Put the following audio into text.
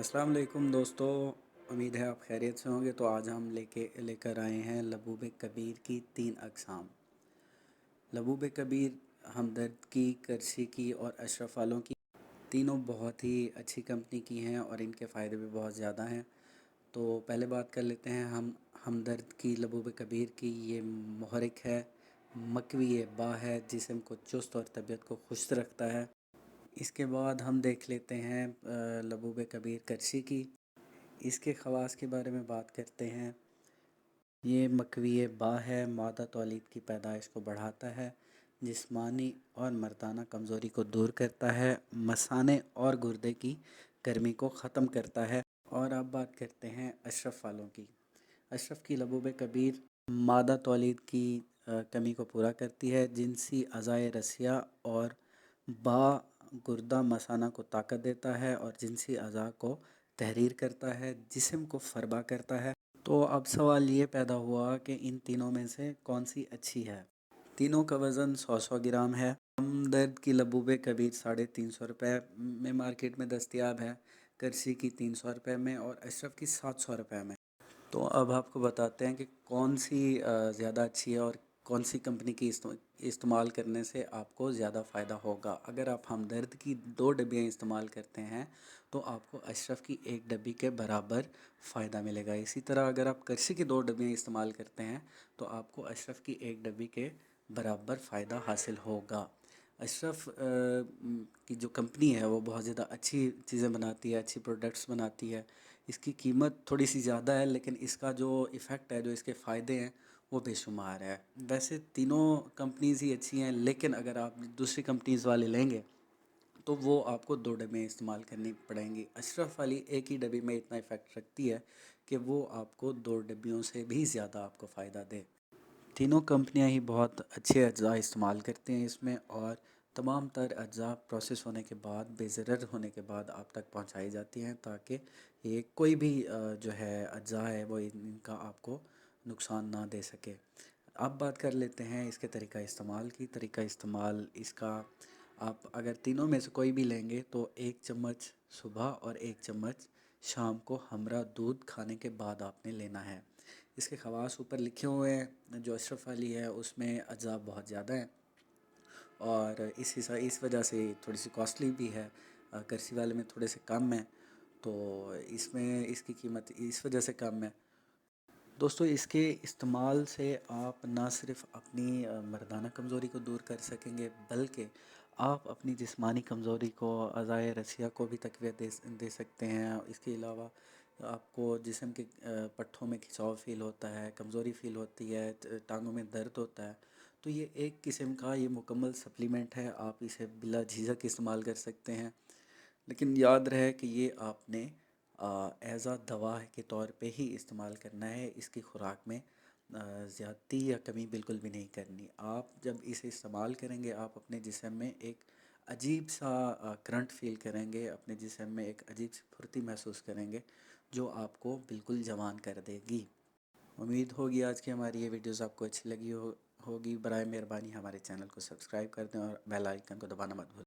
अस्सलाम वालेकुम दोस्तों। उम्मीद है आप खैरियत से होंगे। तो आज हम लेकर आए हैं लबूब कबीर की 3 अक़साम। लबूब कबीर, हमदर्द की, करशी की और अशरफ वालों की, तीनों बहुत ही अच्छी कंपनी की हैं और इनके फ़ायदे भी बहुत ज़्यादा हैं। तो पहले बात कर लेते हैं हम हमदर्द की लबूब कबीर की। ये मुहरिक है, मकवी बा है, जिस्म को चुस्त और तबीयत को खुश रखता है। इसके बाद हम देख लेते हैं लबूब कबीर करशी की। इसके ख़वास के बारे में बात करते हैं। ये मकवी बा है, मादा तौलीद की पैदाइश को बढ़ाता है, जिस्मानी और मर्दाना कमज़ोरी को दूर करता है, मसाने और गुर्दे की गर्मी को ख़त्म करता है। और अब बात करते हैं अशरफ वालों की। अशरफ की लबूब कबीर मादा तौलीद की कमी को पूरा करती है, जिनसी अज़ाए रसिया और बा गुर्दा मसाना को ताकत देता है और जिनसी अज़ा को तहरीर करता है, जिस्म को फरबा करता है। तो अब सवाल ये पैदा हुआ कि इन तीनों में से कौन सी अच्छी है। तीनों का वज़न 100 ग्राम है। हमदर्द की लबूब कबीर 350 रुपये में मार्केट में दस्तयाब है, करसी की 300 रुपये में और अशरफ की 700 रुपये में। तो अब आपको बताते हैं कि कौन सी ज़्यादा अच्छी है और कौन सी कंपनी की इस्तेमाल करने से आपको ज़्यादा फ़ायदा होगा। अगर आप हमदर्द की 2 डब्बियाँ इस्तेमाल करते हैं तो आपको अशरफ की 1 डब्बी के बराबर फ़ायदा मिलेगा। इसी तरह अगर आप करशी की 2 डब्बियाँ इस्तेमाल करते हैं तो आपको अशरफ की 1 डब्बी के बराबर फ़ायदा हासिल होगा। अशरफ की जो कंपनी है वो बहुत ज़्यादा अच्छी चीज़ें बनाती है, अच्छी प्रोडक्ट्स बनाती है। इसकी कीमत थोड़ी सी ज़्यादा है, लेकिन इसका जो इफ़ेक्ट है, जो इसके फ़ायदे हैं, वो बेशुमार है। वैसे तीनों कंपनीज़ ही अच्छी हैं, लेकिन अगर आप दूसरी कंपनीज़ वाले लेंगे तो वो आपको 2 डब्बियाँ इस्तेमाल करनी पड़ेंगी। अशरफ वाली एक ही डब्बी में इतना इफ़ेक्ट रखती है कि वो आपको 2 डब्बियों से भी ज़्यादा आपको फ़ायदा दे। तीनों कंपनियां ही बहुत अच्छे अज्जा इस्तेमाल करती हैं इसमें, और तमाम तर अज्जा प्रोसेस होने के बाद, बेज़रर होने के बाद आप तक पहुंचाई जाती हैं, ताकि ये कोई भी जो है अज्जा है वो इनका आपको नुकसान ना दे सके। अब बात कर लेते हैं इसके तरीका इस्तेमाल की। तरीका इस्तेमाल इसका, आप अगर तीनों में से कोई भी लेंगे तो 1 चम्मच सुबह और 1 चम्मच शाम को हमरा दूध खाने के बाद आपने लेना है। इसके ख़वास ऊपर लिखे हुए हैं। जो अशरफ वाली है उसमें अज्जा बहुत ज़्यादा हैं और इस वजह से थोड़ी सी कॉस्टली भी है। करसी वाले में थोड़े से कम है, तो इसमें इसकी कीमत इस वजह से कम है। दोस्तों, इसके इस्तेमाल से आप ना सिर्फ़ अपनी मर्दाना कमज़ोरी को दूर कर सकेंगे, बल्कि आप अपनी जिस्मानी कमज़ोरी को, अज़ाए रसिया को भी तक़वियत दे सकते हैं। इसके अलावा आपको जिस्म के पट्ठों में खिंचाव फ़ील होता है, कमज़ोरी फ़ील होती है, टांगों में दर्द होता है, तो ये एक किस्म का ये मुकम्मल सप्लीमेंट है। आप इसे बिला झिझक इस्तेमाल कर सकते हैं। लेकिन याद रहे कि ये आपने एज़ आ दवा के तौर पे ही इस्तेमाल करना है। इसकी खुराक में ज़्यादती या कमी बिल्कुल भी नहीं करनी। आप जब इसे इस्तेमाल करेंगे, आप अपने जिस्म में एक अजीब सा करंट फ़ील करेंगे, अपने जिस्म में एक अजीब सी फुर्ती महसूस करेंगे, जो आपको बिल्कुल जवान कर देगी। उम्मीद होगी आज की हमारी ये वीडियोज़ आपको अच्छी लगी होगी। बराए मेहरबानी हमारे चैनल को सब्सक्राइब कर दें और बेल आइकन को दबाना मत भूलें।